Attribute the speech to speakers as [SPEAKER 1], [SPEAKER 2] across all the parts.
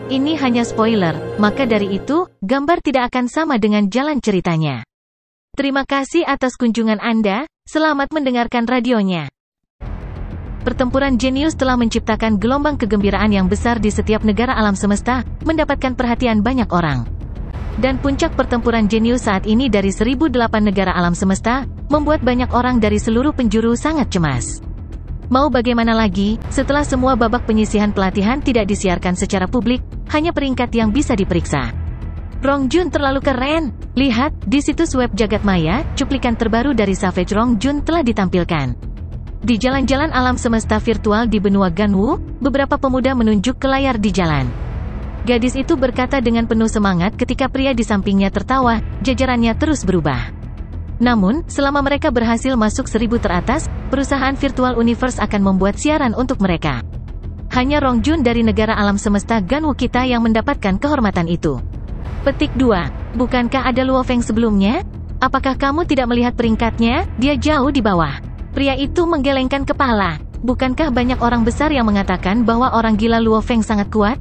[SPEAKER 1] Ini hanya spoiler, maka dari itu, gambar tidak akan sama dengan jalan ceritanya. Terima kasih atas kunjungan Anda, selamat mendengarkan radionya. Pertempuran jenius telah menciptakan gelombang kegembiraan yang besar di setiap negara alam semesta, mendapatkan perhatian banyak orang. Dan puncak pertempuran jenius saat ini dari 1008 negara alam semesta, membuat banyak orang dari seluruh penjuru sangat cemas. Mau bagaimana lagi, setelah semua babak penyisihan pelatihan tidak disiarkan secara publik, hanya peringkat yang bisa diperiksa. Rongjun terlalu keren. Lihat, di situs web jagat maya, cuplikan terbaru dari Savage Rongjun telah ditampilkan. Di jalan-jalan alam semesta virtual di benua Ganwu, beberapa pemuda menunjuk ke layar di jalan. Gadis itu berkata dengan penuh semangat ketika pria di sampingnya tertawa, jajarannya terus berubah. Namun, selama mereka berhasil masuk 1000 teratas, perusahaan virtual universe akan membuat siaran untuk mereka. Hanya Rongjun dari negara alam semesta Ganwu kita yang mendapatkan kehormatan itu. Petik 2. Bukankah ada Luo Feng sebelumnya? Apakah kamu tidak melihat peringkatnya? Dia jauh di bawah. Pria itu menggelengkan kepala. Bukankah banyak orang besar yang mengatakan bahwa orang gila Luo Feng sangat kuat?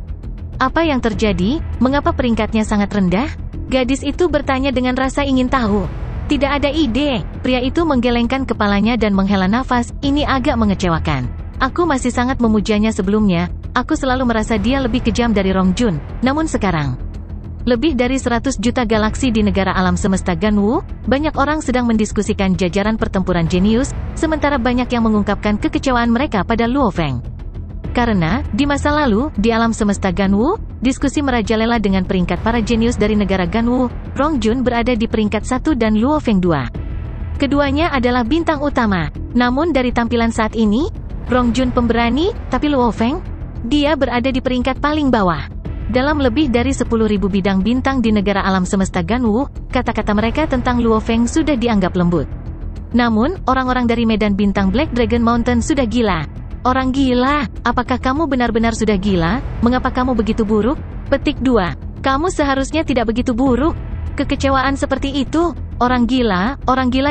[SPEAKER 1] Apa yang terjadi? Mengapa peringkatnya sangat rendah? Gadis itu bertanya dengan rasa ingin tahu. Tidak ada ide. Pria itu menggelengkan kepalanya dan menghela nafas. Ini agak mengecewakan. Aku masih sangat memujanya sebelumnya. Aku selalu merasa dia lebih kejam dari Rongjun. Namun sekarang, lebih dari 100 juta galaksi di negara alam semesta Ganwu, banyak orang sedang mendiskusikan jajaran pertempuran jenius, sementara banyak yang mengungkapkan kekecewaan mereka pada Luo Feng. Karena, di masa lalu, di alam semesta Ganwu, diskusi merajalela dengan peringkat para jenius dari negara Ganwu. Rongjun berada di peringkat 1 dan Luo Feng 2. Keduanya adalah bintang utama. Namun dari tampilan saat ini, Rongjun pemberani, tapi Luo Feng, dia berada di peringkat paling bawah. Dalam lebih dari 10.000 bidang bintang di negara alam semesta Ganwu, kata-kata mereka tentang Luo Feng sudah dianggap lembut. Namun, orang-orang dari medan bintang Black Dragon Mountain sudah gila. Orang gila, apakah kamu benar-benar sudah gila? Mengapa kamu begitu buruk? Petik 2. Kamu seharusnya tidak begitu buruk. Kekecewaan seperti itu. Orang gila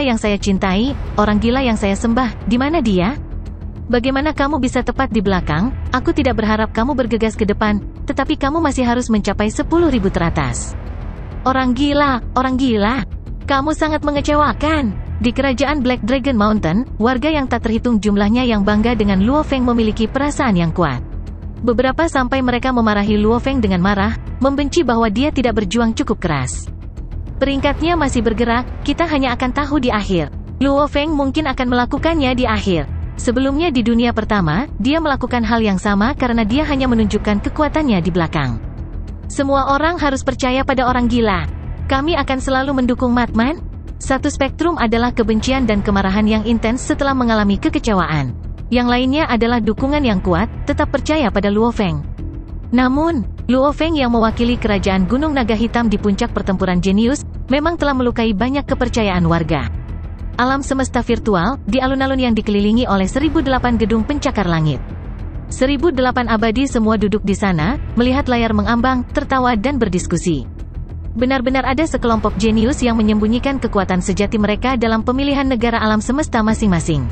[SPEAKER 1] yang saya cintai, orang gila yang saya sembah, di mana dia? Bagaimana kamu bisa tepat di belakang? Aku tidak berharap kamu bergegas ke depan, tetapi kamu masih harus mencapai 10.000 teratas. Orang gila, kamu sangat mengecewakan. Di kerajaan Black Dragon Mountain, warga yang tak terhitung jumlahnya yang bangga dengan Luo Feng memiliki perasaan yang kuat. Beberapa sampai mereka memarahi Luo Feng dengan marah, membenci bahwa dia tidak berjuang cukup keras. Peringkatnya masih bergerak, kita hanya akan tahu di akhir. Luo Feng mungkin akan melakukannya di akhir. Sebelumnya di dunia pertama, dia melakukan hal yang sama karena dia hanya menunjukkan kekuatannya di belakang. Semua orang harus percaya pada orang gila. Kami akan selalu mendukung Matman. Satu spektrum adalah kebencian dan kemarahan yang intens setelah mengalami kekecewaan. Yang lainnya adalah dukungan yang kuat, tetap percaya pada Luo Feng. Namun, Luo Feng yang mewakili kerajaan Gunung Naga Hitam di puncak pertempuran jenius, memang telah melukai banyak kepercayaan warga. Alam semesta virtual, di alun-alun yang dikelilingi oleh 1008 gedung pencakar langit. 1008 abadi semua duduk di sana, melihat layar mengambang, tertawa dan berdiskusi. Benar-benar ada sekelompok jenius yang menyembunyikan kekuatan sejati mereka dalam pemilihan negara alam semesta masing-masing.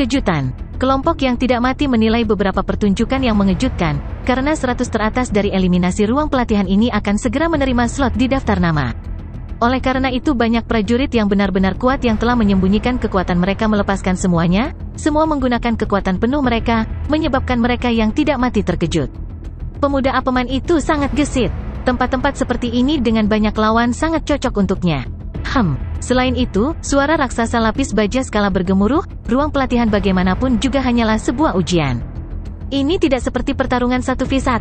[SPEAKER 1] Kejutan. Kelompok yang tidak mati menilai beberapa pertunjukan yang mengejutkan, karena 100 teratas dari eliminasi ruang pelatihan ini akan segera menerima slot di daftar nama. Oleh karena itu banyak prajurit yang benar-benar kuat yang telah menyembunyikan kekuatan mereka melepaskan semuanya, semua menggunakan kekuatan penuh mereka, menyebabkan mereka yang tidak mati terkejut. Pemuda apeman itu sangat gesit. Tempat-tempat seperti ini dengan banyak lawan sangat cocok untuknya. Selain itu, suara raksasa lapis baja skala bergemuruh, ruang pelatihan bagaimanapun juga hanyalah sebuah ujian. Ini tidak seperti pertarungan 1v1.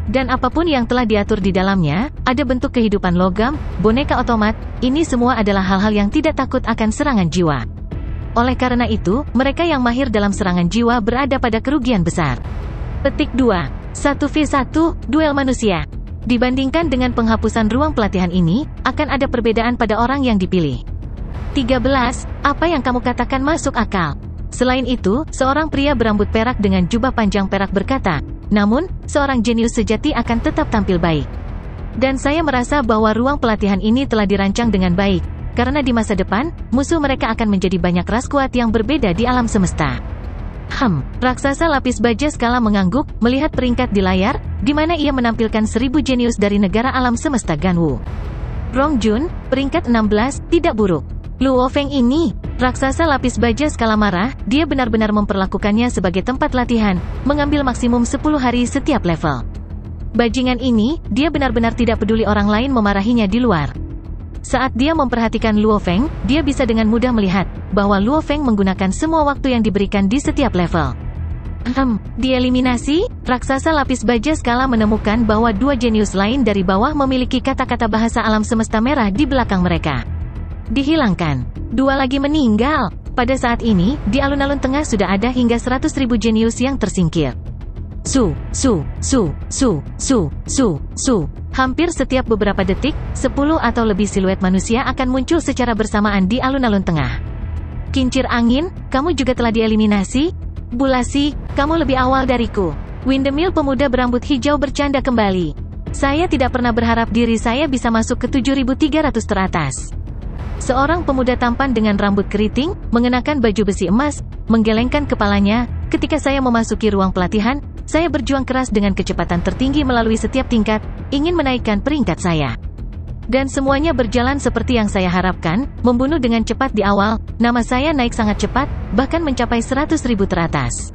[SPEAKER 1] Dan apapun yang telah diatur di dalamnya, ada bentuk kehidupan logam, boneka otomat, ini semua adalah hal-hal yang tidak takut akan serangan jiwa. Oleh karena itu, mereka yang mahir dalam serangan jiwa berada pada kerugian besar. Petik 2. 1v1, duel manusia. Dibandingkan dengan penghapusan ruang pelatihan ini, akan ada perbedaan pada orang yang dipilih. 13. Apa yang kamu katakan masuk akal. Selain itu, seorang pria berambut perak dengan jubah panjang perak berkata, namun, seorang jenius sejati akan tetap tampil baik. Dan saya merasa bahwa ruang pelatihan ini telah dirancang dengan baik, karena di masa depan, musuh mereka akan menjadi banyak ras kuat yang berbeda di alam semesta. Raksasa lapis baja skala mengangguk, melihat peringkat di layar, di mana ia menampilkan 1000 jenius dari negara alam semesta Ganwu. Rong Jun, peringkat 16, tidak buruk. Luo Feng ini, raksasa lapis baja skala marah, dia benar-benar memperlakukannya sebagai tempat latihan, mengambil maksimum 10 hari setiap level. Bajingan ini, dia benar-benar tidak peduli orang lain memarahinya di luar. Saat dia memperhatikan Luo Feng, dia bisa dengan mudah melihat bahwa Luo Feng menggunakan semua waktu yang diberikan di setiap level. Dieliminasi, raksasa lapis baja skala menemukan bahwa 2 jenius lain dari bawah memiliki kata-kata bahasa alam semesta merah di belakang mereka. Dihilangkan. 2 lagi meninggal. Pada saat ini, di alun-alun tengah sudah ada hingga 100.000 jenius yang tersingkir. Su. Hampir setiap beberapa detik, 10 atau lebih siluet manusia akan muncul secara bersamaan di alun-alun tengah. Kincir angin, kamu juga telah dieliminasi? Bulasi, kamu lebih awal dariku. Windemill pemuda berambut hijau bercanda kembali. Saya tidak pernah berharap diri saya bisa masuk ke 7.300 teratas. Seorang pemuda tampan dengan rambut keriting, mengenakan baju besi emas, menggelengkan kepalanya. Ketika saya memasuki ruang pelatihan, saya berjuang keras dengan kecepatan tertinggi melalui setiap tingkat, ingin menaikkan peringkat saya. Dan semuanya berjalan seperti yang saya harapkan, membunuh dengan cepat di awal, nama saya naik sangat cepat, bahkan mencapai 100.000 teratas.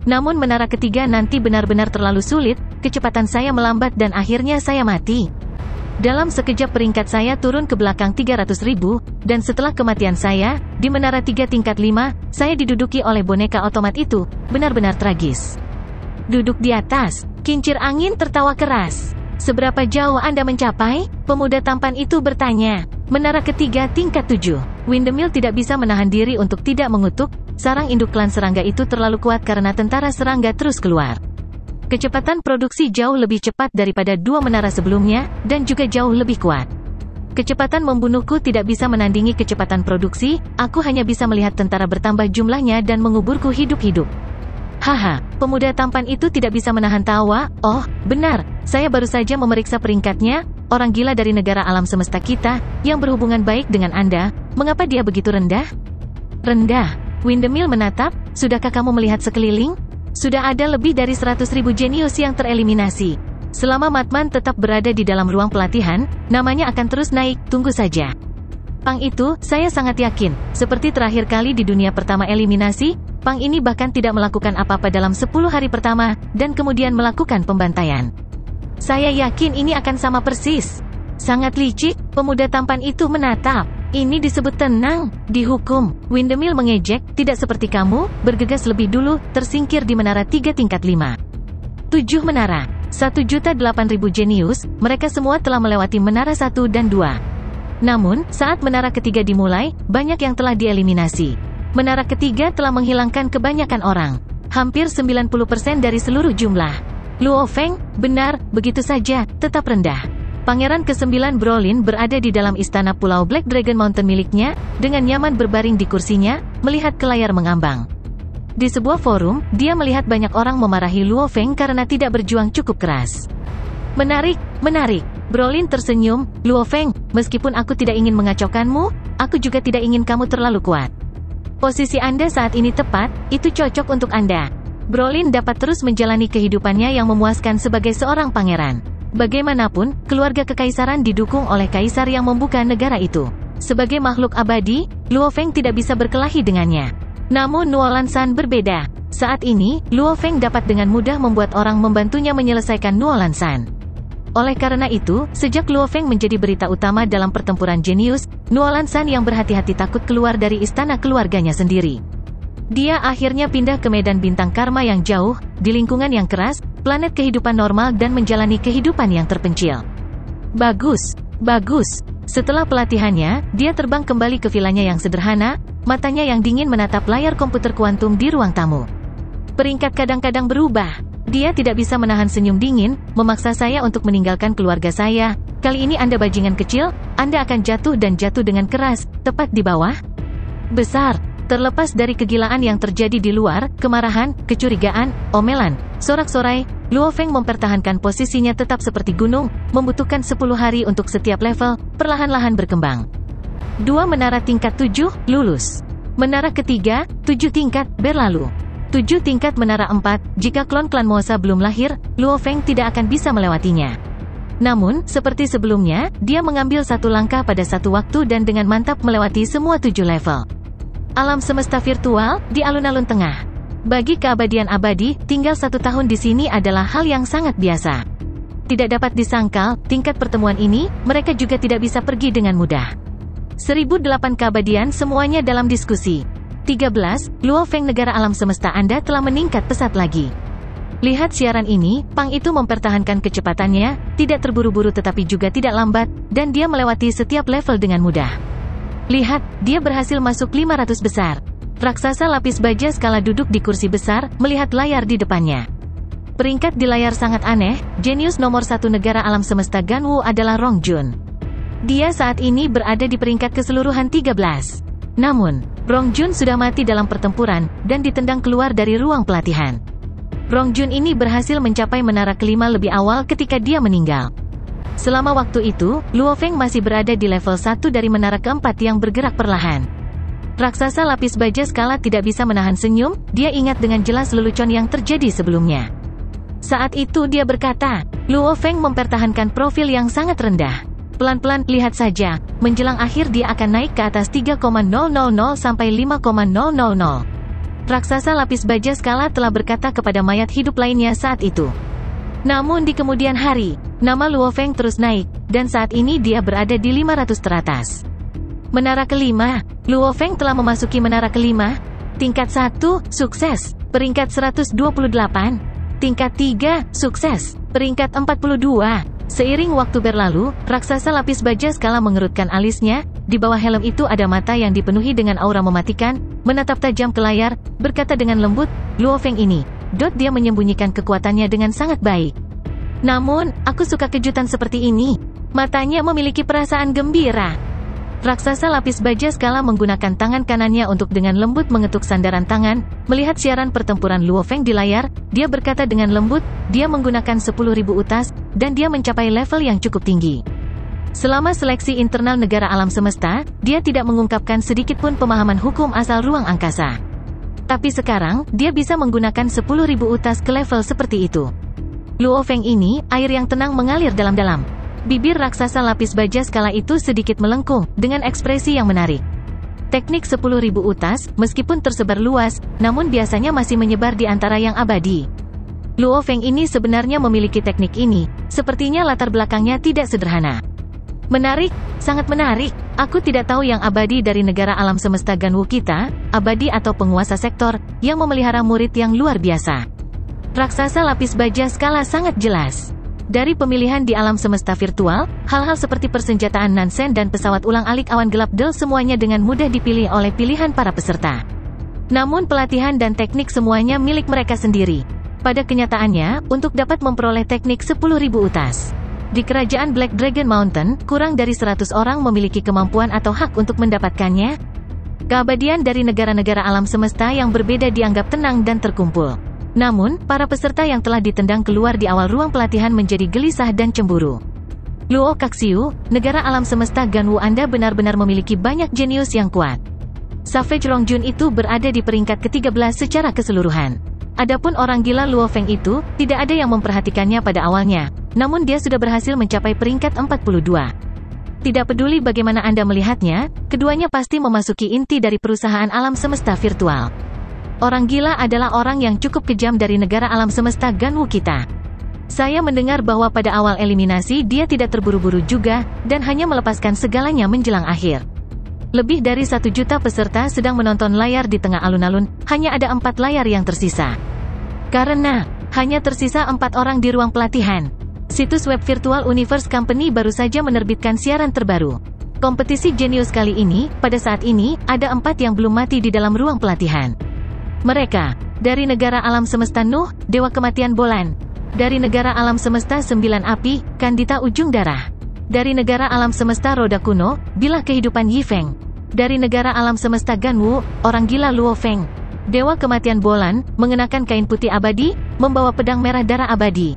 [SPEAKER 1] Namun menara ketiga nanti benar-benar terlalu sulit, kecepatan saya melambat dan akhirnya saya mati. Dalam sekejap peringkat saya turun ke belakang 300.000, dan setelah kematian saya, di menara 3 tingkat 5, saya diduduki oleh boneka otomat itu, benar-benar tragis. Duduk di atas, kincir angin tertawa keras. Seberapa jauh Anda mencapai? Pemuda tampan itu bertanya. Menara ketiga tingkat 7. Windemill tidak bisa menahan diri untuk tidak mengutuk, sarang induk klan serangga itu terlalu kuat karena tentara serangga terus keluar. Kecepatan produksi jauh lebih cepat daripada 2 menara sebelumnya, dan juga jauh lebih kuat. Kecepatan membunuhku tidak bisa menandingi kecepatan produksi, aku hanya bisa melihat tentara bertambah jumlahnya dan menguburku hidup-hidup. Haha, pemuda tampan itu tidak bisa menahan tawa. Oh, benar, saya baru saja memeriksa peringkatnya, orang gila dari negara alam semesta kita, yang berhubungan baik dengan Anda, mengapa dia begitu rendah? Rendah? Windemill menatap, sudahkah kamu melihat sekeliling? Sudah ada lebih dari 100.000 jenius yang tereliminasi. Selama Matman tetap berada di dalam ruang pelatihan, namanya akan terus naik, tunggu saja. Pang itu, saya sangat yakin, seperti terakhir kali di dunia pertama eliminasi, Pang ini bahkan tidak melakukan apa-apa dalam 10 hari pertama, dan kemudian melakukan pembantaian. Saya yakin ini akan sama persis. Sangat licik, pemuda tampan itu menatap. Ini disebut tenang, dihukum. Windemill mengejek, tidak seperti kamu, bergegas lebih dulu, tersingkir di menara 3 tingkat 5. 7 menara, 1.008.000 jenius, mereka semua telah melewati menara 1 dan 2. Namun, saat menara ketiga dimulai, banyak yang telah dieliminasi. Menara ketiga telah menghilangkan kebanyakan orang. Hampir 90% dari seluruh jumlah. Luo Feng, benar, begitu saja, tetap rendah. Pangeran ke-9 Brolin berada di dalam istana Pulau Black Dragon Mountain miliknya, dengan nyaman berbaring di kursinya, melihat ke layar mengambang. Di sebuah forum, dia melihat banyak orang memarahi Luo Feng karena tidak berjuang cukup keras. Menarik, menarik. Brolin tersenyum, Luo Feng, meskipun aku tidak ingin mengacaukanmu, aku juga tidak ingin kamu terlalu kuat. Posisi Anda saat ini tepat, itu cocok untuk Anda. Brolin dapat terus menjalani kehidupannya yang memuaskan sebagai seorang pangeran. Bagaimanapun, keluarga kekaisaran didukung oleh kaisar yang membuka negara itu. Sebagai makhluk abadi, Luo Feng tidak bisa berkelahi dengannya. Namun Nuolan San berbeda. Saat ini, Luo Feng dapat dengan mudah membuat orang membantunya menyelesaikan Nuolan San. Oleh karena itu, sejak Luo Feng menjadi berita utama dalam pertempuran jenius, Nuolan San yang berhati-hati takut keluar dari istana keluarganya sendiri. Dia akhirnya pindah ke medan bintang karma yang jauh, di lingkungan yang keras, planet kehidupan normal dan menjalani kehidupan yang terpencil. Bagus, bagus. Setelah pelatihannya, dia terbang kembali ke vilanya yang sederhana, matanya yang dingin menatap layar komputer kuantum di ruang tamu. Peringkat kadang-kadang berubah. Dia tidak bisa menahan senyum dingin, memaksa saya untuk meninggalkan keluarga saya. Kali ini Anda bajingan kecil, Anda akan jatuh dan jatuh dengan keras, tepat di bawah. Besar. Terlepas dari kegilaan yang terjadi di luar, kemarahan, kecurigaan, omelan, sorak-sorai, Luo Feng mempertahankan posisinya tetap seperti gunung, membutuhkan 10 hari untuk setiap level, perlahan-lahan berkembang. 2 menara tingkat 7, lulus. Menara ketiga, 7 tingkat, berlalu. 7 tingkat menara 4, jika klon klan Mosa belum lahir, Luo Feng tidak akan bisa melewatinya. Namun, seperti sebelumnya, dia mengambil satu langkah pada satu waktu dan dengan mantap melewati semua 7 level. Alam semesta virtual, di alun-alun tengah. Bagi keabadian abadi, tinggal 1 tahun di sini adalah hal yang sangat biasa. Tidak dapat disangkal, tingkat pertemuan ini, mereka juga tidak bisa pergi dengan mudah. 1008 keabadian semuanya dalam diskusi. 13. Luo Feng, negara alam semesta Anda telah meningkat pesat lagi. Lihat siaran ini, Pang itu mempertahankan kecepatannya, tidak terburu-buru tetapi juga tidak lambat, dan dia melewati setiap level dengan mudah. Lihat, dia berhasil masuk 500 besar. Raksasa lapis baja skala duduk di kursi besar, melihat layar di depannya. Peringkat di layar sangat aneh, jenius nomor 1 negara alam semesta Ganwu adalah Rong Jun. Dia saat ini berada di peringkat keseluruhan 13. Namun, Rong Jun sudah mati dalam pertempuran, dan ditendang keluar dari ruang pelatihan. Rong Jun ini berhasil mencapai menara kelima lebih awal ketika dia meninggal. Selama waktu itu, Luo Feng masih berada di level 1 dari menara keempat yang bergerak perlahan. Raksasa lapis baja skala tidak bisa menahan senyum, dia ingat dengan jelas lelucon yang terjadi sebelumnya. Saat itu dia berkata, Luo Feng mempertahankan profil yang sangat rendah. Pelan-pelan, lihat saja, menjelang akhir dia akan naik ke atas 3,000 sampai 5,000. Raksasa lapis baja skala telah berkata kepada mayat hidup lainnya saat itu. Namun di kemudian hari, nama Luo Feng terus naik, dan saat ini dia berada di 500 teratas. Menara kelima, Luo Feng telah memasuki menara kelima. Tingkat 1, sukses, peringkat 128. Tingkat 3, sukses, peringkat 42. Seiring waktu berlalu, raksasa lapis baja skala mengerutkan alisnya, di bawah helm itu ada mata yang dipenuhi dengan aura mematikan, menatap tajam ke layar, berkata dengan lembut, Luo Feng ini, dia menyembunyikan kekuatannya dengan sangat baik. Namun, aku suka kejutan seperti ini. Matanya memiliki perasaan gembira. Raksasa lapis baja skala menggunakan tangan kanannya untuk dengan lembut mengetuk sandaran tangan, melihat siaran pertempuran Luo Feng di layar, dia berkata dengan lembut, dia menggunakan 10.000 utas, dan dia mencapai level yang cukup tinggi. Selama seleksi internal negara alam semesta, dia tidak mengungkapkan sedikitpun pemahaman hukum asal ruang angkasa. Tapi sekarang, dia bisa menggunakan 10.000 utas ke level seperti itu. Luo Feng ini, air yang tenang mengalir dalam-dalam. Bibir raksasa lapis baja skala itu sedikit melengkung, dengan ekspresi yang menarik. Teknik 10.000 utas, meskipun tersebar luas, namun biasanya masih menyebar di antara yang abadi. Luo Feng ini sebenarnya memiliki teknik ini, sepertinya latar belakangnya tidak sederhana. Menarik, sangat menarik. Aku tidak tahu yang abadi dari negara alam semesta Ganwu kita, abadi atau penguasa sektor, yang memelihara murid yang luar biasa. Raksasa lapis baja skala sangat jelas. Dari pemilihan di alam semesta virtual, hal-hal seperti persenjataan Nansen dan pesawat ulang-alik awan gelap Del semuanya dengan mudah dipilih oleh pilihan para peserta. Namun pelatihan dan teknik semuanya milik mereka sendiri. Pada kenyataannya, untuk dapat memperoleh teknik 10.000 utas. Di kerajaan Black Dragon Mountain, kurang dari 100 orang memiliki kemampuan atau hak untuk mendapatkannya. Keabadian dari negara-negara alam semesta yang berbeda dianggap tenang dan terkumpul. Namun, para peserta yang telah ditendang keluar di awal ruang pelatihan menjadi gelisah dan cemburu. Luo Kaxiu, negara alam semesta Ganwu Anda benar-benar memiliki banyak jenius yang kuat. Savage Rong Jun itu berada di peringkat ke-13 secara keseluruhan. Adapun orang gila Luo Feng itu, tidak ada yang memperhatikannya pada awalnya, namun dia sudah berhasil mencapai peringkat 42. Tidak peduli bagaimana Anda melihatnya, keduanya pasti memasuki inti dari perusahaan alam semesta virtual. Orang gila adalah orang yang cukup kejam dari negara alam semesta Ganwu kita. Saya mendengar bahwa pada awal eliminasi dia tidak terburu-buru juga, dan hanya melepaskan segalanya menjelang akhir. Lebih dari 1 juta peserta sedang menonton layar di tengah alun-alun, hanya ada 4 layar yang tersisa. Karena, hanya tersisa 4 orang di ruang pelatihan. Situs web Virtual Universe Company baru saja menerbitkan siaran terbaru. Kompetisi jenius kali ini, pada saat ini, ada 4 yang belum mati di dalam ruang pelatihan. Mereka, dari negara alam semesta Nuh, Dewa Kematian Bolan. Dari negara alam semesta 9 Api, Kandita Ujung Darah. Dari negara alam semesta Roda Kuno, Bilah Kehidupan Yi Feng. Dari negara alam semesta Ganwu, Orang Gila Luo Feng. Dewa Kematian Bolan, mengenakan kain putih abadi, membawa pedang merah darah abadi.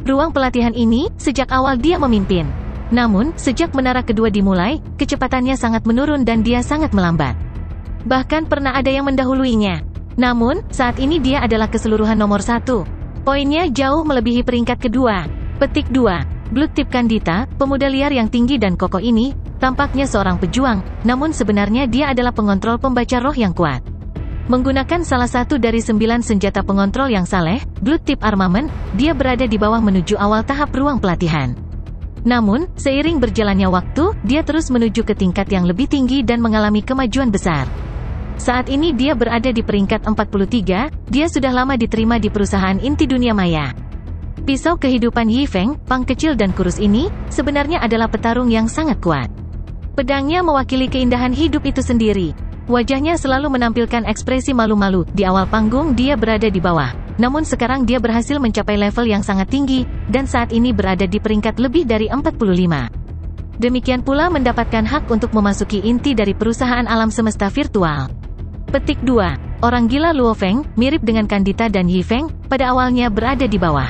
[SPEAKER 1] Ruang pelatihan ini, sejak awal dia memimpin. Namun, sejak menara kedua dimulai, kecepatannya sangat menurun dan dia sangat melambat. Bahkan pernah ada yang mendahuluinya. Namun, saat ini dia adalah keseluruhan nomor 1. Poinnya jauh melebihi peringkat kedua. Petik 2. Blood Tip Candita, pemuda liar yang tinggi dan kokoh ini, tampaknya seorang pejuang, namun sebenarnya dia adalah pengontrol pembaca roh yang kuat. Menggunakan salah satu dari 9 senjata pengontrol yang saleh, Blood Tip Armament, dia berada di bawah menuju awal tahap ruang pelatihan. Namun, seiring berjalannya waktu, dia terus menuju ke tingkat yang lebih tinggi dan mengalami kemajuan besar. Saat ini dia berada di peringkat 43, dia sudah lama diterima di perusahaan inti dunia maya. Pisau kehidupan Yi Feng, pang kecil dan kurus ini, sebenarnya adalah petarung yang sangat kuat. Pedangnya mewakili keindahan hidup itu sendiri. Wajahnya selalu menampilkan ekspresi malu-malu. Di awal panggung dia berada di bawah. Namun sekarang dia berhasil mencapai level yang sangat tinggi, dan saat ini berada di peringkat lebih dari 45. Demikian pula mendapatkan hak untuk memasuki inti dari perusahaan alam semesta virtual. Petik 2. Orang gila Luo Feng, mirip dengan Candita dan Yi Feng, pada awalnya berada di bawah.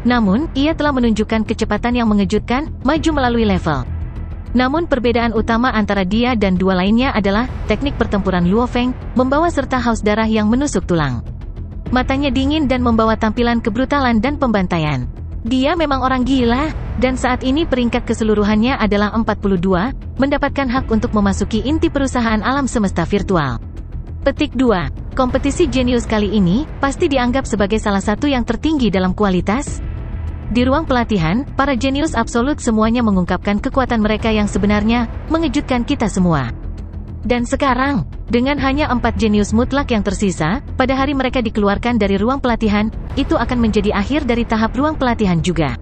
[SPEAKER 1] Namun, ia telah menunjukkan kecepatan yang mengejutkan, maju melalui level. Namun perbedaan utama antara dia dan dua lainnya adalah, teknik pertempuran Luo Feng, membawa serta haus darah yang menusuk tulang. Matanya dingin dan membawa tampilan kebrutalan dan pembantaian. Dia memang orang gila, dan saat ini peringkat keseluruhannya adalah 42, mendapatkan hak untuk memasuki inti perusahaan alam semesta virtual. Petik 2. Kompetisi jenius kali ini, pasti dianggap sebagai salah satu yang tertinggi dalam kualitas. Di ruang pelatihan, para jenius absolut semuanya mengungkapkan kekuatan mereka yang sebenarnya, mengejutkan kita semua. Dan sekarang, dengan hanya 4 jenius mutlak yang tersisa, pada hari mereka dikeluarkan dari ruang pelatihan, itu akan menjadi akhir dari tahap ruang pelatihan juga.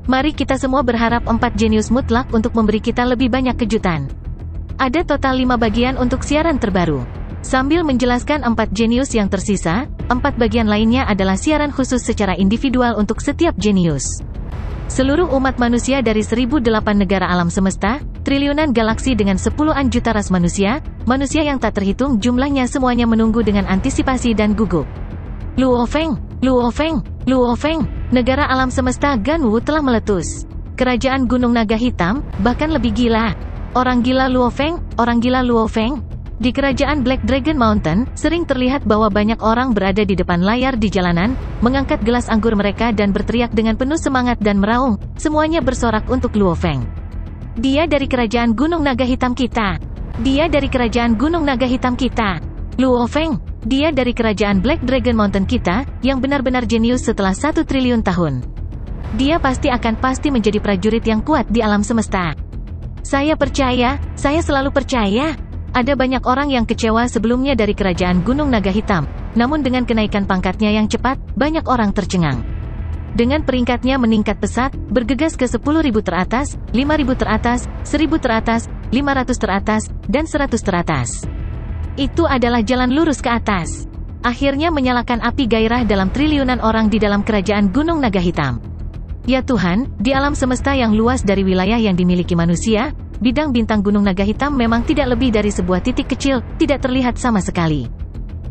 [SPEAKER 1] Mari kita semua berharap 4 jenius mutlak untuk memberi kita lebih banyak kejutan. Ada total 5 bagian untuk siaran terbaru. Sambil menjelaskan 4 jenius yang tersisa, 4 bagian lainnya adalah siaran khusus secara individual untuk setiap jenius. Seluruh umat manusia dari 1008 negara alam semesta, triliunan galaksi dengan 10-an juta ras manusia, manusia yang tak terhitung jumlahnya semuanya menunggu dengan antisipasi dan gugup. Luo Feng, Luo Feng, Luo Feng, negara alam semesta Ganwu telah meletus. Kerajaan Gunung Naga Hitam, bahkan lebih gila. Orang gila Luo Feng, orang gila Luo Feng. Di kerajaan Black Dragon Mountain, sering terlihat bahwa banyak orang berada di depan layar di jalanan, mengangkat gelas anggur mereka dan berteriak dengan penuh semangat dan meraung, semuanya bersorak untuk Luo Feng. Dia dari kerajaan Gunung Naga Hitam kita. Dia dari kerajaan Gunung Naga Hitam kita. Luo Feng, dia dari kerajaan Black Dragon Mountain kita, yang benar-benar jenius setelah 1 triliun tahun. Dia pasti menjadi prajurit yang kuat di alam semesta. Saya percaya, saya selalu percaya. Ada banyak orang yang kecewa sebelumnya dari kerajaan Gunung Naga Hitam, namun dengan kenaikan pangkatnya yang cepat, banyak orang tercengang. Dengan peringkatnya meningkat pesat, bergegas ke 10.000 teratas, 5.000 teratas, 1.000 teratas, 500 teratas, dan 100 teratas. Itu adalah jalan lurus ke atas. Akhirnya menyalakan api gairah dalam triliunan orang di dalam kerajaan Gunung Naga Hitam. Ya Tuhan, di alam semesta yang luas dari wilayah yang dimiliki manusia, bidang bintang Gunung Naga Hitam memang tidak lebih dari sebuah titik kecil, tidak terlihat sama sekali.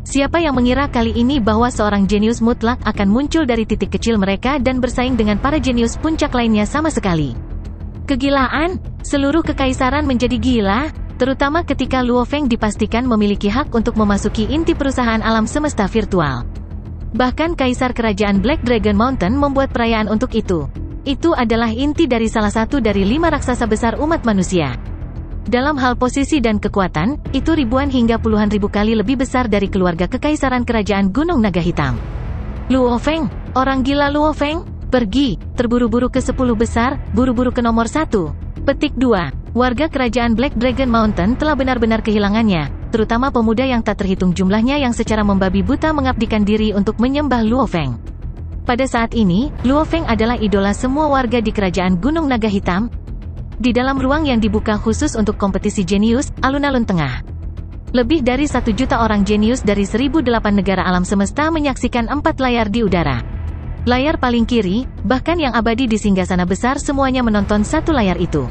[SPEAKER 1] Siapa yang mengira kali ini bahwa seorang jenius mutlak akan muncul dari titik kecil mereka dan bersaing dengan para jenius puncak lainnya sama sekali? Kegilaan, seluruh kekaisaran menjadi gila, terutama ketika Luo Feng dipastikan memiliki hak untuk memasuki inti perusahaan alam semesta virtual. Bahkan Kaisar Kerajaan Black Dragon Mountain membuat perayaan untuk itu. Itu adalah inti dari salah satu dari 5 raksasa besar umat manusia. Dalam hal posisi dan kekuatan, itu ribuan hingga puluhan ribu kali lebih besar dari keluarga kekaisaran kerajaan Gunung Naga Hitam. Luo Feng, orang gila Luo Feng, pergi, terburu-buru ke 10 besar, buru-buru ke nomor 1. Petik 2. Warga kerajaan Black Dragon Mountain telah benar-benar kehilangannya, terutama pemuda yang tak terhitung jumlahnya yang secara membabi buta mengabdikan diri untuk menyembah Luo Feng. Pada saat ini, Luo Feng adalah idola semua warga di kerajaan Gunung Naga Hitam. Di dalam ruang yang dibuka khusus untuk kompetisi jenius, alun-alun tengah. Lebih dari 1 juta orang jenius dari 1008 negara alam semesta menyaksikan 4 layar di udara. Layar paling kiri, bahkan yang abadi di singgasana besar semuanya menonton satu layar itu.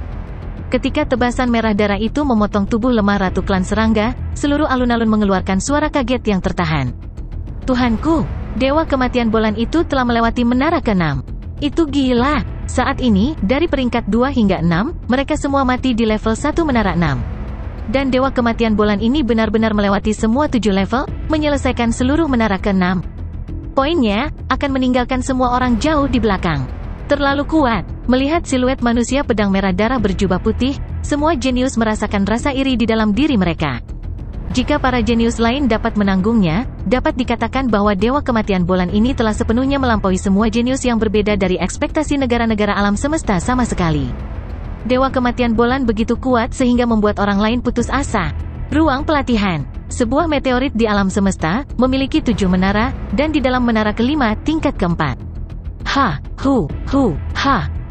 [SPEAKER 1] Ketika tebasan merah darah itu memotong tubuh lemah Ratu Klan Serangga, seluruh alun-alun mengeluarkan suara kaget yang tertahan. Tuhanku, Dewa Kematian Bolan itu telah melewati menara ke-6. Itu gila. Saat ini, dari peringkat 2 hingga 6, mereka semua mati di level 1 menara 6. Dan Dewa Kematian Bolan ini benar-benar melewati semua 7 level, menyelesaikan seluruh menara ke-6. Poinnya, akan meninggalkan semua orang jauh di belakang. Terlalu kuat. Melihat siluet manusia pedang merah darah berjubah putih, semua jenius merasakan rasa iri di dalam diri mereka. Jika para jenius lain dapat menanggungnya, dapat dikatakan bahwa Dewa Kematian Bolan ini telah sepenuhnya melampaui semua jenius yang berbeda dari ekspektasi negara-negara alam semesta sama sekali. Dewa Kematian Bolan begitu kuat sehingga membuat orang lain putus asa. Ruang pelatihan. Sebuah meteorit di alam semesta, memiliki 7 menara, dan di dalam menara kelima, tingkat keempat.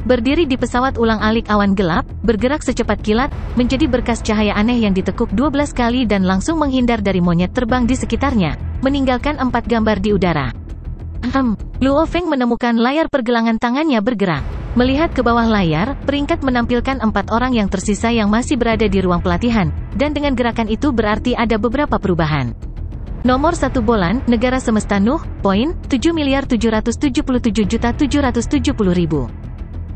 [SPEAKER 1] Berdiri di pesawat ulang-alik awan gelap, bergerak secepat kilat, menjadi berkas cahaya aneh yang ditekuk 12 kali dan langsung menghindar dari monyet terbang di sekitarnya, meninggalkan 4 gambar di udara. Luo Feng menemukan layar pergelangan tangannya bergerak. Melihat ke bawah layar, peringkat menampilkan 4 orang yang tersisa yang masih berada di ruang pelatihan, dan dengan gerakan itu berarti ada beberapa perubahan. Nomor 1 Bolan, Negara Semesta Nuh, poin, 7.777.770.000.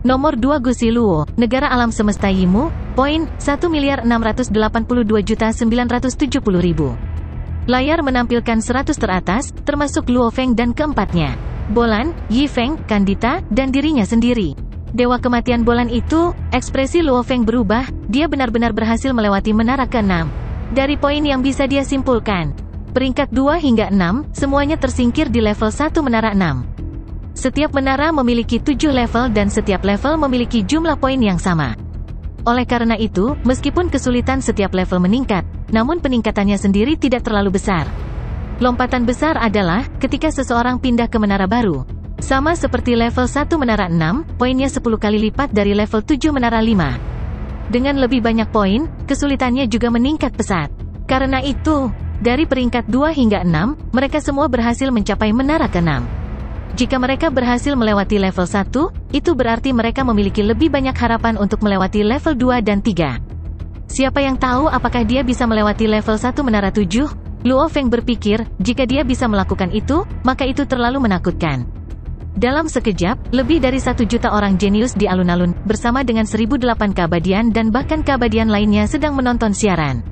[SPEAKER 1] Nomor 2 Gusi Luo, Negara Alam Semesta Yimu, poin, 1.682.970.000. Layar menampilkan 100 teratas, termasuk Luo Feng dan keempatnya, Bolan, Yi Feng, Kandita, dan dirinya sendiri. Dewa Kematian Bolan itu, ekspresi Luo Feng berubah, dia benar-benar berhasil melewati menara ke-6. Dari poin yang bisa dia simpulkan, peringkat 2 hingga 6, semuanya tersingkir di level 1 menara 6. Setiap menara memiliki 7 level dan setiap level memiliki jumlah poin yang sama. Oleh karena itu, meskipun kesulitan setiap level meningkat, namun peningkatannya sendiri tidak terlalu besar. Lompatan besar adalah, ketika seseorang pindah ke menara baru. Sama seperti level 1 menara 6, poinnya 10 kali lipat dari level 7 menara 5. Dengan lebih banyak poin, kesulitannya juga meningkat pesat. Karena itu, dari peringkat 2 hingga 6, mereka semua berhasil mencapai menara ke-6. Jika mereka berhasil melewati level 1, itu berarti mereka memiliki lebih banyak harapan untuk melewati level 2 dan 3. Siapa yang tahu apakah dia bisa melewati level 1 menara 7? Luo Feng berpikir, jika dia bisa melakukan itu, maka itu terlalu menakutkan. Dalam sekejap, lebih dari 1 juta orang jenius di alun-alun, bersama dengan 1008 keabadian dan bahkan keabadian lainnya sedang menonton siaran.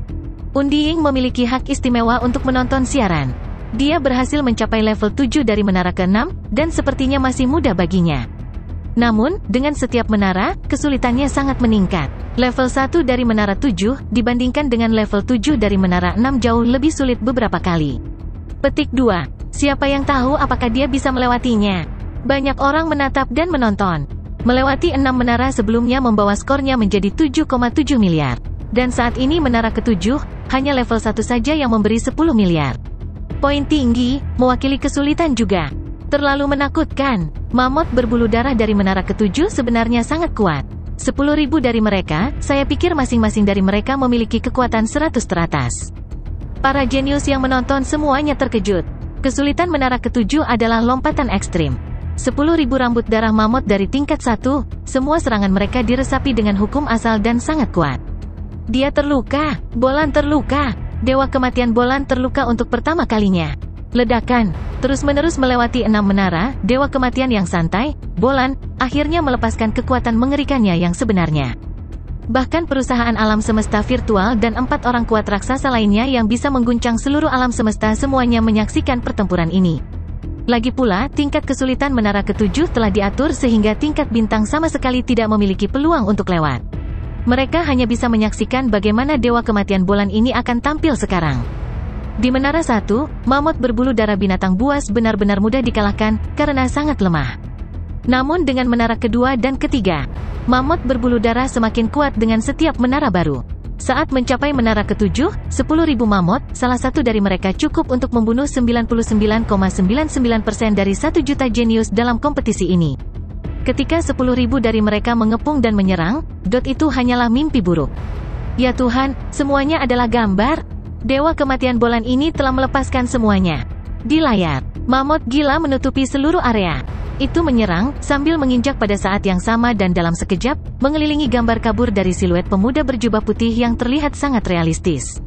[SPEAKER 1] Undi Ying memiliki hak istimewa untuk menonton siaran. Dia berhasil mencapai level 7 dari menara ke-6, dan sepertinya masih mudah baginya. Namun, dengan setiap menara, kesulitannya sangat meningkat. Level 1 dari menara 7, dibandingkan dengan level 7 dari menara 6 jauh lebih sulit beberapa kali. Petik 2. Siapa yang tahu apakah dia bisa melewatinya? Banyak orang menatap dan menonton. Melewati 6 menara sebelumnya membawa skornya menjadi 7,7 miliar. Dan saat ini menara ke-7, hanya level 1 saja yang memberi 10 miliar. Poin tinggi, mewakili kesulitan juga. Terlalu menakutkan. Mamut berbulu darah dari menara ke-7 sebenarnya sangat kuat. 10.000 dari mereka, saya pikir masing-masing dari mereka memiliki kekuatan 100 teratas. Para jenius yang menonton semuanya terkejut. Kesulitan menara ke-7 adalah lompatan ekstrim. 10.000 rambut darah mamut dari tingkat 1, semua serangan mereka diresapi dengan hukum asal dan sangat kuat. Dia terluka, Bolan terluka. Dewa Kematian Bolan terluka untuk pertama kalinya. Ledakan, terus-menerus melewati 6 menara, Dewa Kematian yang santai, Bolan, akhirnya melepaskan kekuatan mengerikannya yang sebenarnya. Bahkan perusahaan alam semesta virtual dan 4 orang kuat raksasa lainnya yang bisa mengguncang seluruh alam semesta semuanya menyaksikan pertempuran ini. Lagi pula, tingkat kesulitan menara ke-7 telah diatur sehingga tingkat bintang sama sekali tidak memiliki peluang untuk lewat. Mereka hanya bisa menyaksikan bagaimana Dewa Kematian Bolan ini akan tampil sekarang. Di menara 1, mamut berbulu darah binatang buas benar-benar mudah dikalahkan, karena sangat lemah. Namun dengan menara kedua dan ketiga, mamut berbulu darah semakin kuat dengan setiap menara baru. Saat mencapai menara ke-7, 10.000 mamut, salah satu dari mereka cukup untuk membunuh 99,99% dari 1 juta jenius dalam kompetisi ini. Ketika 10.000 dari mereka mengepung dan menyerang, itu hanyalah mimpi buruk. Ya Tuhan, semuanya adalah gambar. Dewa Kematian Bolan ini telah melepaskan semuanya. Di layar, mamut gila menutupi seluruh area. Itu menyerang, sambil menginjak pada saat yang sama dan dalam sekejap, mengelilingi gambar kabur dari siluet pemuda berjubah putih yang terlihat sangat realistis.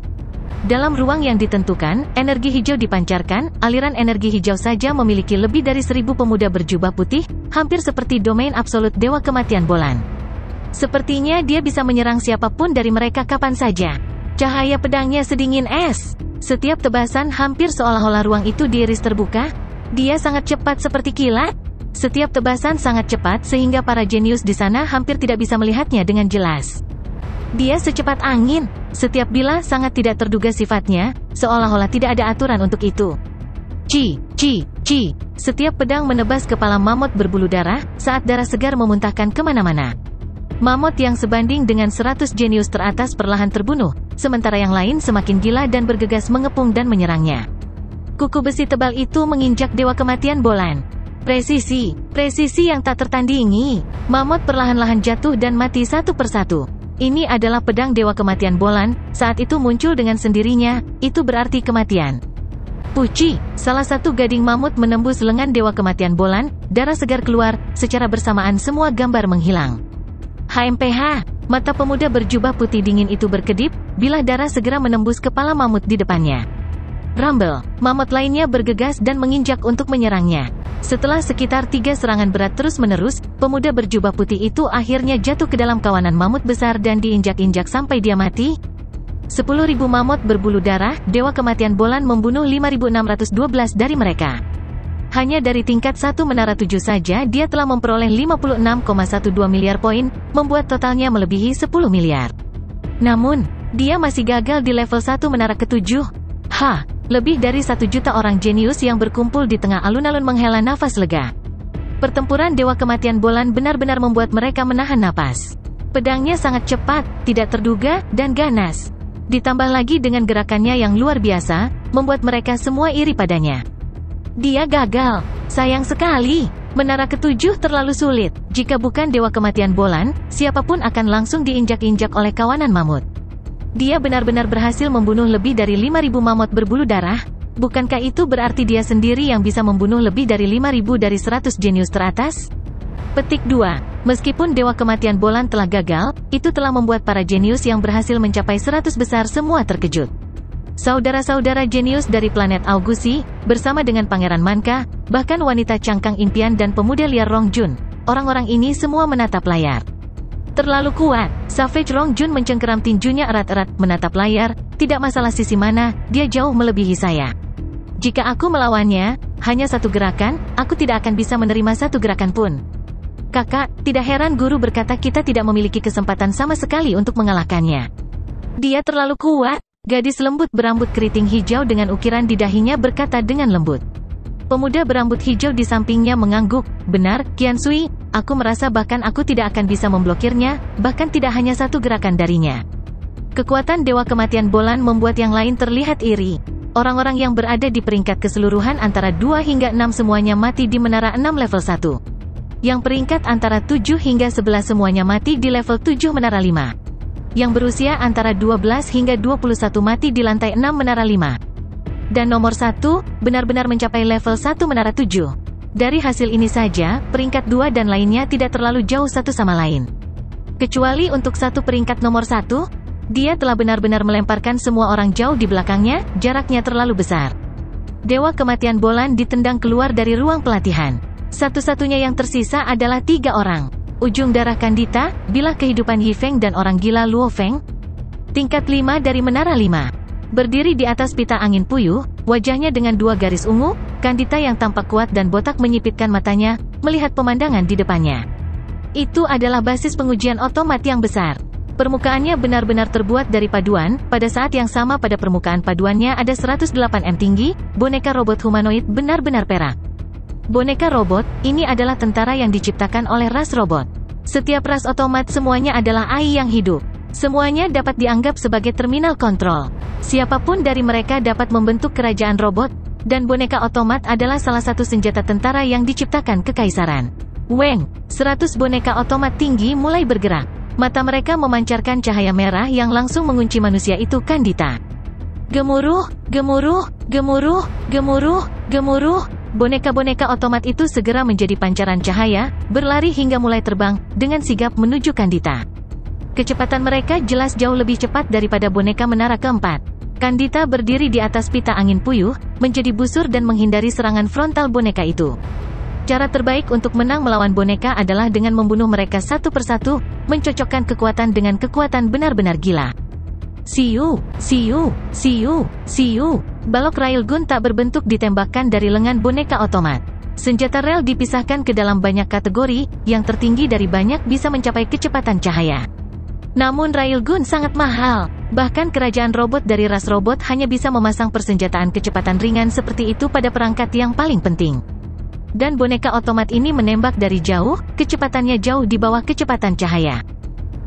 [SPEAKER 1] Dalam ruang yang ditentukan, energi hijau dipancarkan, aliran energi hijau saja memiliki lebih dari 1000 pemuda berjubah putih, hampir seperti domain absolut Dewa Kematian Bolan. Sepertinya dia bisa menyerang siapapun dari mereka kapan saja. Cahaya pedangnya sedingin es. Setiap tebasan hampir seolah-olah ruang itu diiris terbuka. Dia sangat cepat seperti kilat. Setiap tebasan sangat cepat sehingga para jenius di sana hampir tidak bisa melihatnya dengan jelas. Dia secepat angin. Setiap bila sangat tidak terduga sifatnya, seolah-olah tidak ada aturan untuk itu. Ci. Setiap pedang menebas kepala mamut berbulu darah, saat darah segar memuntahkan kemana-mana. Mamut yang sebanding dengan 100 jenius teratas perlahan terbunuh, sementara yang lain semakin gila dan bergegas mengepung dan menyerangnya. Kuku besi tebal itu menginjak Dewa Kematian Bolan. Presisi yang tak tertandingi. Mamut perlahan-lahan jatuh dan mati satu persatu. Ini adalah pedang Dewa Kematian Bolan, saat itu muncul dengan sendirinya, itu berarti kematian. Puci, salah satu gading mamut menembus lengan Dewa Kematian Bolan, darah segar keluar, secara bersamaan semua gambar menghilang. HMPH, mata pemuda berjubah putih dingin itu berkedip, bilah darah segera menembus kepala mamut di depannya. Rumble, mamut lainnya bergegas dan menginjak untuk menyerangnya. Setelah sekitar 3 serangan berat terus-menerus, pemuda berjubah putih itu akhirnya jatuh ke dalam kawanan mamut besar dan diinjak-injak sampai dia mati. 10.000 mamut berbulu darah, Dewa Kematian Bolan membunuh 5.612 dari mereka. Hanya dari tingkat 1 menara 7 saja dia telah memperoleh 56,12 miliar poin, membuat totalnya melebihi 10 miliar. Namun, dia masih gagal di level 1 menara ke-7. Lebih dari 1 juta orang jenius yang berkumpul di tengah alun-alun menghela nafas lega. Pertempuran Dewa Kematian Bolan benar-benar membuat mereka menahan napas. Pedangnya sangat cepat, tidak terduga, dan ganas. Ditambah lagi dengan gerakannya yang luar biasa, membuat mereka semua iri padanya. Dia gagal. Sayang sekali. Menara ke-7 terlalu sulit. Jika bukan Dewa Kematian Bolan, siapapun akan langsung diinjak-injak oleh kawanan mamut. Dia benar-benar berhasil membunuh lebih dari 5.000 mamut berbulu darah. Bukankah itu berarti dia sendiri yang bisa membunuh lebih dari 5.000 dari 100 jenius teratas? Petik 2. Meskipun Dewa Kematian Bolan telah gagal, itu telah membuat para jenius yang berhasil mencapai 100 besar semua terkejut. Saudara-saudara jenius dari planet Augusi, bersama dengan Pangeran Manka, bahkan wanita cangkang impian dan pemuda liar Rong Jun, orang-orang ini semua menatap layar. Terlalu kuat. Savage Rong Jun mencengkeram tinjunya erat-erat, menatap layar, tidak masalah sisi mana, dia jauh melebihi saya. Jika aku melawannya, hanya satu gerakan, aku tidak akan bisa menerima satu gerakan pun. Kakak, tidak heran guru berkata kita tidak memiliki kesempatan sama sekali untuk mengalahkannya. Dia terlalu kuat. Gadis lembut berambut keriting hijau dengan ukiran di dahinya berkata dengan lembut. Pemuda berambut hijau di sampingnya mengangguk. Benar, Qian Sui, aku merasa bahkan aku tidak akan bisa memblokirnya, bahkan tidak hanya satu gerakan darinya. Kekuatan Dewa Kematian Bolan membuat yang lain terlihat iri. Orang-orang yang berada di peringkat keseluruhan antara 2 hingga 6 semuanya mati di menara 6 level 1. Yang peringkat antara 7 hingga 11 semuanya mati di level 7 menara 5. Yang berusia antara 12 hingga 21 mati di lantai 6 menara 5. Dan nomor 1, benar-benar mencapai level 1 menara 7. Dari hasil ini saja, peringkat 2 dan lainnya tidak terlalu jauh satu sama lain. Kecuali untuk satu peringkat nomor 1, dia telah benar-benar melemparkan semua orang jauh di belakangnya, jaraknya terlalu besar. Dewa Kematian Bolan ditendang keluar dari ruang pelatihan. Satu-satunya yang tersisa adalah 3 orang. Ujung darah Kandita, bilah kehidupan Yifeng dan orang gila Luo Feng. Tingkat 5 dari menara 5. Berdiri di atas pita angin puyuh, wajahnya dengan 2 garis ungu, Kandita yang tampak kuat dan botak menyipitkan matanya, melihat pemandangan di depannya. Itu adalah basis pengujian otomat yang besar. Permukaannya benar-benar terbuat dari paduan, pada saat yang sama pada permukaan paduannya ada 108 m tinggi, boneka robot humanoid benar-benar perak. Boneka robot, ini adalah tentara yang diciptakan oleh ras robot. Setiap ras otomat semuanya adalah AI yang hidup. Semuanya dapat dianggap sebagai terminal kontrol. Siapapun dari mereka dapat membentuk kerajaan robot, dan boneka otomat adalah salah satu senjata tentara yang diciptakan kekaisaran. Weng, 100 boneka otomat tinggi mulai bergerak. Mata mereka memancarkan cahaya merah yang langsung mengunci manusia itu Kandita. Gemuruh, gemuruh, gemuruh, gemuruh, gemuruh. Boneka-boneka otomat itu segera menjadi pancaran cahaya, berlari hingga mulai terbang, dengan sigap menuju Kandita. Kecepatan mereka jelas jauh lebih cepat daripada boneka menara keempat. Kandita berdiri di atas pita angin puyuh, menjadi busur dan menghindari serangan frontal boneka itu. Cara terbaik untuk menang melawan boneka adalah dengan membunuh mereka satu persatu, mencocokkan kekuatan dengan kekuatan benar-benar gila. Siu, siu, siu, siu. Balok railgun tak berbentuk ditembakkan dari lengan boneka otomat. Senjata rel dipisahkan ke dalam banyak kategori, yang tertinggi dari banyak bisa mencapai kecepatan cahaya. Namun railgun sangat mahal, bahkan kerajaan robot dari ras robot hanya bisa memasang persenjataan kecepatan ringan seperti itu pada perangkat yang paling penting. Dan boneka otomat ini menembak dari jauh, kecepatannya jauh di bawah kecepatan cahaya.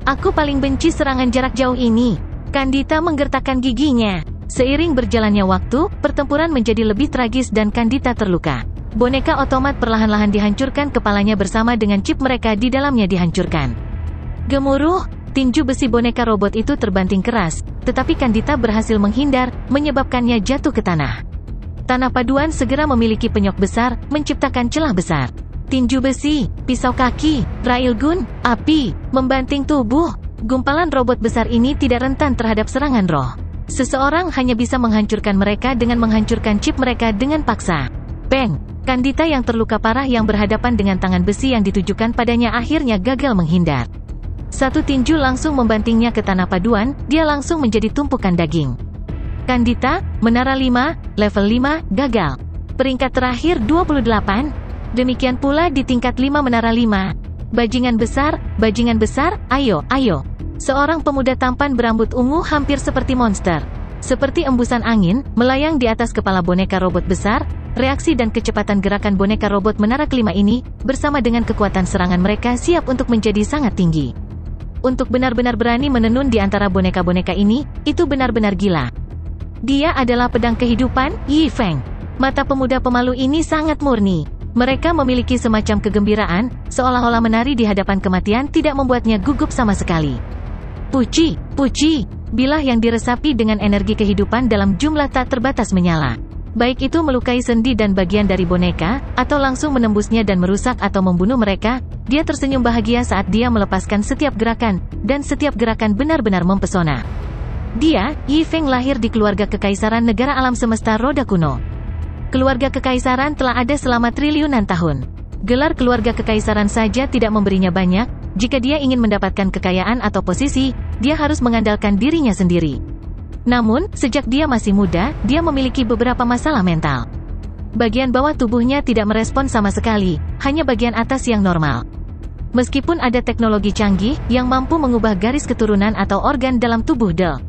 [SPEAKER 1] Aku paling benci serangan jarak jauh ini. Kandita menggertakkan giginya. Seiring berjalannya waktu, pertempuran menjadi lebih tragis dan Kandita terluka. Boneka otomat perlahan-lahan dihancurkan, kepalanya bersama dengan chip mereka di dalamnya dihancurkan. Gemuruh, tinju besi boneka robot itu terbanting keras, tetapi Kandita berhasil menghindar, menyebabkannya jatuh ke tanah. Tanah paduan segera memiliki penyok besar, menciptakan celah besar. Tinju besi, pisau kaki, railgun, api, membanting tubuh. Gumpalan robot besar ini tidak rentan terhadap serangan roh. Seseorang hanya bisa menghancurkan mereka dengan menghancurkan chip mereka dengan paksa. Bang! Kandita yang terluka parah yang berhadapan dengan tangan besi yang ditujukan padanya akhirnya gagal menghindar. Satu tinju langsung membantingnya ke tanah paduan, dia langsung menjadi tumpukan daging. Kandita, menara 5, level 5, gagal. Peringkat terakhir 28. Demikian pula di tingkat 5 menara 5. Bajingan besar, ayo, ayo. Seorang pemuda tampan berambut ungu hampir seperti monster. Seperti embusan angin, melayang di atas kepala boneka robot besar. Reaksi dan kecepatan gerakan boneka robot menara kelima ini, bersama dengan kekuatan serangan mereka siap untuk menjadi sangat tinggi. Untuk benar-benar berani menenun di antara boneka-boneka ini, itu benar-benar gila. Dia adalah pedang kehidupan, Yi Feng. Mata pemuda pemalu ini sangat murni. Mereka memiliki semacam kegembiraan, seolah-olah menari di hadapan kematian tidak membuatnya gugup sama sekali. Puci, puci, bilah yang diresapi dengan energi kehidupan dalam jumlah tak terbatas menyala. Baik itu melukai sendi dan bagian dari boneka, atau langsung menembusnya dan merusak atau membunuh mereka, dia tersenyum bahagia saat dia melepaskan setiap gerakan, dan setiap gerakan benar-benar mempesona. Dia, Yi Feng, lahir di keluarga kekaisaran negara alam semesta roda kuno. Keluarga kekaisaran telah ada selama triliunan tahun. Gelar keluarga kekaisaran saja tidak memberinya banyak, jika dia ingin mendapatkan kekayaan atau posisi, dia harus mengandalkan dirinya sendiri. Namun, sejak dia masih muda, dia memiliki beberapa masalah mental. Bagian bawah tubuhnya tidak merespon sama sekali, hanya bagian atas yang normal. Meskipun ada teknologi canggih yang mampu mengubah garis keturunan atau organ dalam tubuh Del.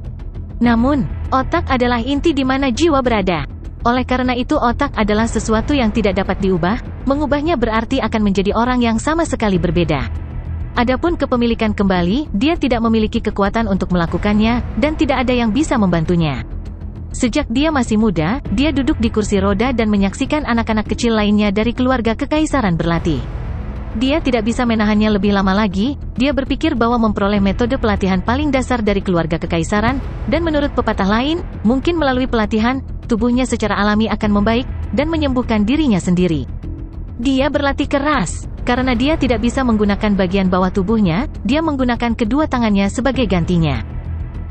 [SPEAKER 1] Namun, otak adalah inti di mana jiwa berada. Oleh karena itu otak adalah sesuatu yang tidak dapat diubah, mengubahnya berarti akan menjadi orang yang sama sekali berbeda. Adapun kepemilikan kembali, dia tidak memiliki kekuatan untuk melakukannya, dan tidak ada yang bisa membantunya. Sejak dia masih muda, dia duduk di kursi roda dan menyaksikan anak-anak kecil lainnya dari keluarga kekaisaran berlatih. Dia tidak bisa menahannya lebih lama lagi, dia berpikir bahwa memperoleh metode pelatihan paling dasar dari keluarga kekaisaran, dan menurut pepatah lain, mungkin melalui pelatihan, tubuhnya secara alami akan membaik, dan menyembuhkan dirinya sendiri. Dia berlatih keras. Karena dia tidak bisa menggunakan bagian bawah tubuhnya, dia menggunakan kedua tangannya sebagai gantinya.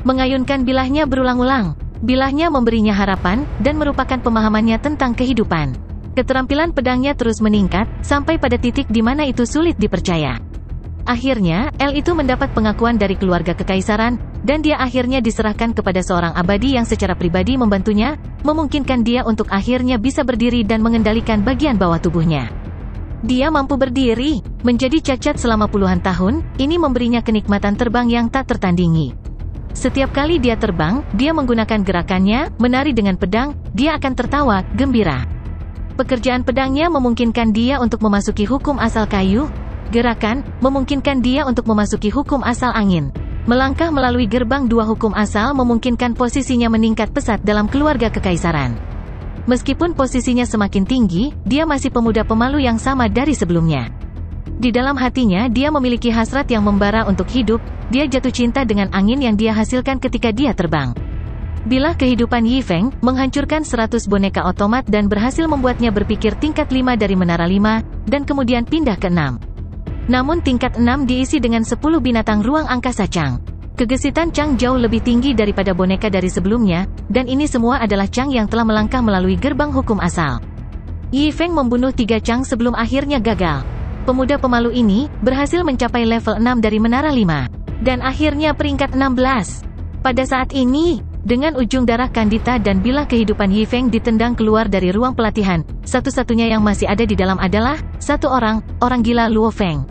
[SPEAKER 1] Mengayunkan bilahnya berulang-ulang. Bilahnya memberinya harapan, dan merupakan pemahamannya tentang kehidupan. Keterampilan pedangnya terus meningkat, sampai pada titik di mana itu sulit dipercaya. Akhirnya, L itu mendapat pengakuan dari keluarga kekaisaran, dan dia akhirnya diserahkan kepada seorang abadi yang secara pribadi membantunya, memungkinkan dia untuk akhirnya bisa berdiri dan mengendalikan bagian bawah tubuhnya. Dia mampu berdiri, menjadi cacat selama puluhan tahun, ini memberinya kenikmatan terbang yang tak tertandingi. Setiap kali dia terbang, dia menggunakan gerakannya, menari dengan pedang, dia akan tertawa, gembira. Pekerjaan pedangnya memungkinkan dia untuk memasuki hukum asal kayu, gerakan, memungkinkan dia untuk memasuki hukum asal angin. Melangkah melalui gerbang dua hukum asal memungkinkan posisinya meningkat pesat dalam keluarga kekaisaran. Meskipun posisinya semakin tinggi, dia masih pemuda pemalu yang sama dari sebelumnya. Di dalam hatinya dia memiliki hasrat yang membara untuk hidup, dia jatuh cinta dengan angin yang dia hasilkan ketika dia terbang. Bilah kehidupan Yi Feng, menghancurkan 100 boneka otomat dan berhasil membuatnya berpikir tingkat 5 dari menara 5, dan kemudian pindah ke 6. Namun tingkat 6 diisi dengan 10 binatang ruang angkasa Chang. Kegesitan Chang jauh lebih tinggi daripada boneka dari sebelumnya, dan ini semua adalah Chang yang telah melangkah melalui gerbang hukum asal. Yi Feng membunuh 3 Chang sebelum akhirnya gagal. Pemuda pemalu ini berhasil mencapai level 6 dari menara 5, dan akhirnya peringkat 16. Pada saat ini, dengan ujung darah Kandita dan bilah kehidupan Yifeng ditendang keluar dari ruang pelatihan, satu-satunya yang masih ada di dalam adalah satu orang gila Luo Feng.